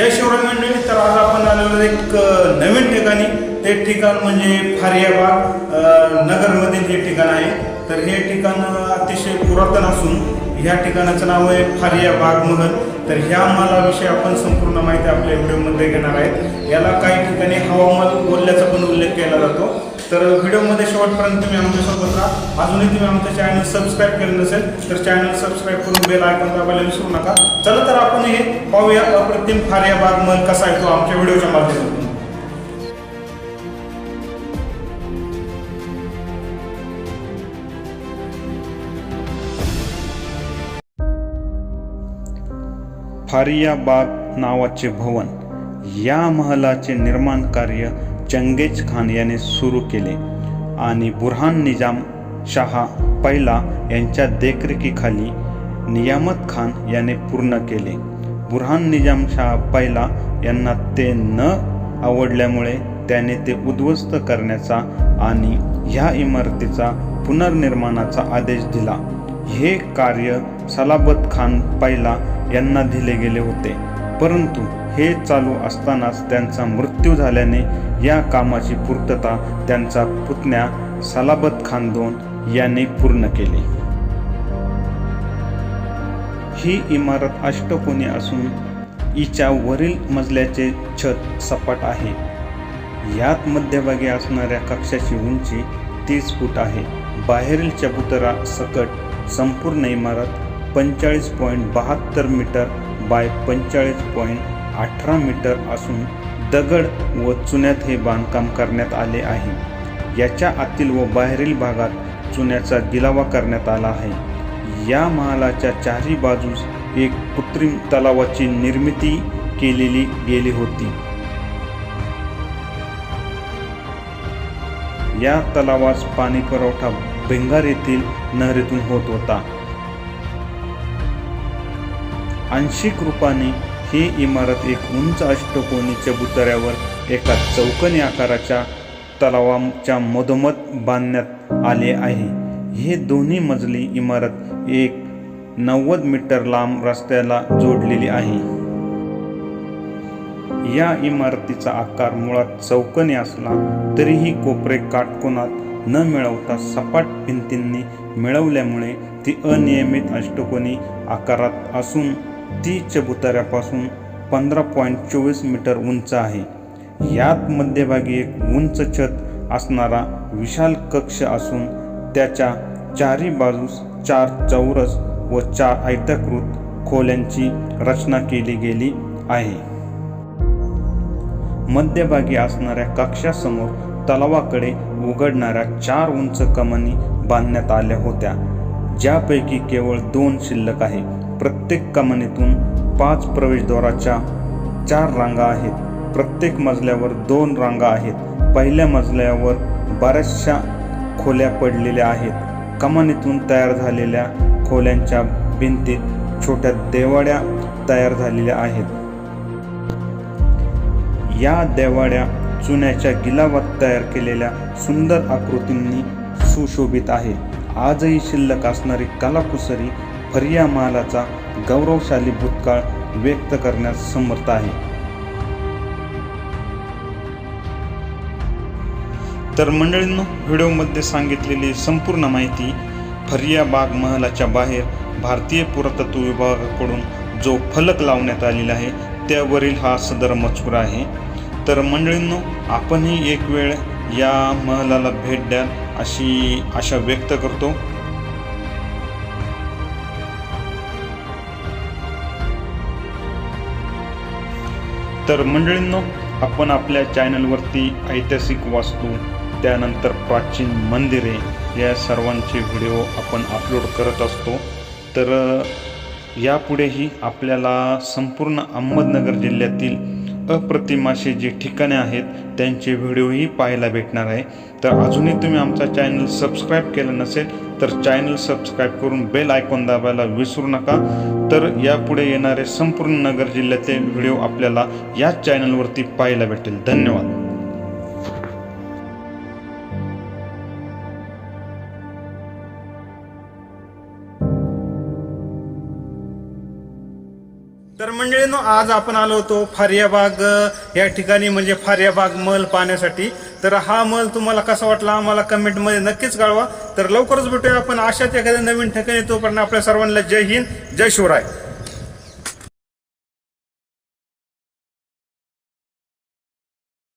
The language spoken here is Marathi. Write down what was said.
जय शिवराय मंडळी. तर आज आपण आलेलो एक नवीन ठिकाणी. ते ठिकाण म्हणजे फारियाबाग नगरमधील हे ठिकाण आहे. तर हे ठिकाण अतिशय पुरातन असून ह्या ठिकाणाचं नाव आहे फारियाबाग महल. तर ह्या महलाविषयी आपण संपूर्ण माहिती आपल्या व्हिडिओमध्ये घेणार आहे. याला काही ठिकाणी हवामहल बोलल्याचा पण उल्लेख केला जातो. तर व्हिडिओमध्ये शेवटपर्यंत तुम्ही आमच्यासोबत राहा. अजूनही तुम्ही आमचं चॅनल सबस्क्राईब केलं नसेल तर चॅनल सबस्क्राईब करून बेल आयकॉन दाबायला विसरू नका. चला तर आपण हे पाहूया अप्रतिम फारियाबाग महल कसा आहे तो आमच्या व्हिडिओच्या माध्यमातून. फारियाबाग नावाचे भवन, या महलाचे निर्माण कार्य चंगेज खान याने सुरू केले आणि बुरहान निजाम शाह पहिला यांच्या देखरेखीखाली नियामत खान याने पूर्ण केले. बुरहान निजाम शाह पहिला यांना ते न आवडल्यामुळे त्याने ते उद्ध्वस्त करण्याचा आणि ह्या इमारतीचा पुनर्निर्माणाचा आदेश दिला. हे कार्य सलाबत खान पहिला यांना दिले गेले होते, परंतु हे चालू असतानाच त्यांचा मृत्यू झाल्याने या कामाची पूर्तता त्यांचा पुतण्या सलाबत खान II याने पूर्ण केली. ही इमारत अष्टकोनी असून हिच्या वरील मजल्याचे छत सपाट आहे. यात मध्यभागी असणाऱ्या कक्षाची उंची 30 फूट आहे. बाहेरील चबुतरा सकट संपूर्ण इमारत 45.72 मीटर बाय 45.18 मीटर असून दगड व चुन्यात हे बांधकाम करण्यात आले आहे. याच्या आतील व बाहेरील भागात चुन्याचा गिलावा करण्यात आला आहे. या महालाच्या चारही बाजूस एक कृत्रिम तलावाची निर्मिती केलेली गेली होती. या तलावास पाणी पुरवठा भिंगार येथील नहरीतून होत होता. आंशिक रूपाने ही इमारत एक उंच अष्टकोनी चबुतऱ्यावर एका चौकोनी आकाराच्या तलावाच्या मधोमध बांधण्यात आले आहे. हे दोन्ही मजली इमारत एक 90 मीटर लांब रस्त्याला जोडलेली आहे. या इमारतीचा आकार मुळात चौकोनी असला तरीही कोपरे काटकोनात न मिळवता सपाट भिंतींनी मिळवल्यामुळे ती अनियमित अष्टकोनी आकारात असून ती चबुतऱ्यापासून 15.24 मीटर उंच आहे. यात मध्यभागी एक उंच छत असणारा विशाल कक्ष असून त्याच्या चारी बाजूस 4 चौरस व 4 आयताकृत खोल्यांची रचना केली गेली आहे. मध्यभागी असणाऱ्या कक्षासमोर तलावाकडे उघडणाऱ्या 4 उंच कमानी बांधण्यात आल्या होत्या, ज्यापैकी केवळ 2 शिल्लक आहे. प्रत्येक कमानीतून 5 प्रवेशद्वाराच्या 4 रांगा आहेत. प्रत्येक मजल्यावर 2 रांगा आहेत. पहिल्या मजल्यावर बऱ्याचशा खोल्या पडलेल्या आहेत. कमानीतून तयार झालेल्या खोल्यांच्या भिंतीत छोट्या देवाड्या तयार झालेल्या आहेत. या देवाड्या चुन्याच्या गिलावात तयार केलेल्या सुंदर आकृतींनी सुशोभित आहेत. आजही शिल्लक असणारी कलाकुसरी फारिया महालाचा गौरवशाली भूतकाळ व्यक्त करण्यास समर्थ आहे. तर मंडळींनो, व्हिडिओमध्ये सांगितलेली संपूर्ण माहिती फारियाबाग महलाच्या बाहेर भारतीय पुरातत्व विभागाकडून जो फलक लावण्यात आलेला आहे त्यावरील हा सदर मजकूर आहे. तर मंडळींनो, आपणही एक वेळ या महलाला भेट द्याल अशी आशा व्यक्त करतो. तर मंडळींनो, आपण आपल्या चॅनलवरती ऐतिहासिक वास्तू, त्यानंतर प्राचीन मंदिरे या सर्वांचे व्हिडिओ आपण अपलोड करत असतो. तर यापुढेही आपल्याला संपूर्ण अहमदनगर जिल्ह्यातील अप्रतिम असे जे ठिकाणे आहेत त्यांचे व्हिडिओही पाहायला भेटणार आहे. तर अजूनही तुम्ही आमचा चॅनल सबस्क्राईब केलं नसेल तर चॅनल सबस्क्राईब करून बेल आयकॉन दाबायला विसरू नका. तर यापुढे येणारे संपूर्ण नगर जिल्ह्याचे व्हिडिओ आपल्याला याच चॅनलवरती पाहायला भेटेल. धन्यवाद. तर मंडळींनो, आज आपण आलो होतो फारियाबाग या ठिकाणी, म्हणजे फारियाबाग महल पाहण्यासाठी. तर हा महल तुम्हाला कसा वाटला आम्हाला कमेंटमध्ये नक्कीच कळवा. तर लवकरच भेटूया आपण अशाच एखाद्या नवीन ठिकाणी. तोपर्यंत आपल्या सर्वांना जय हिंद, जय शिवराय.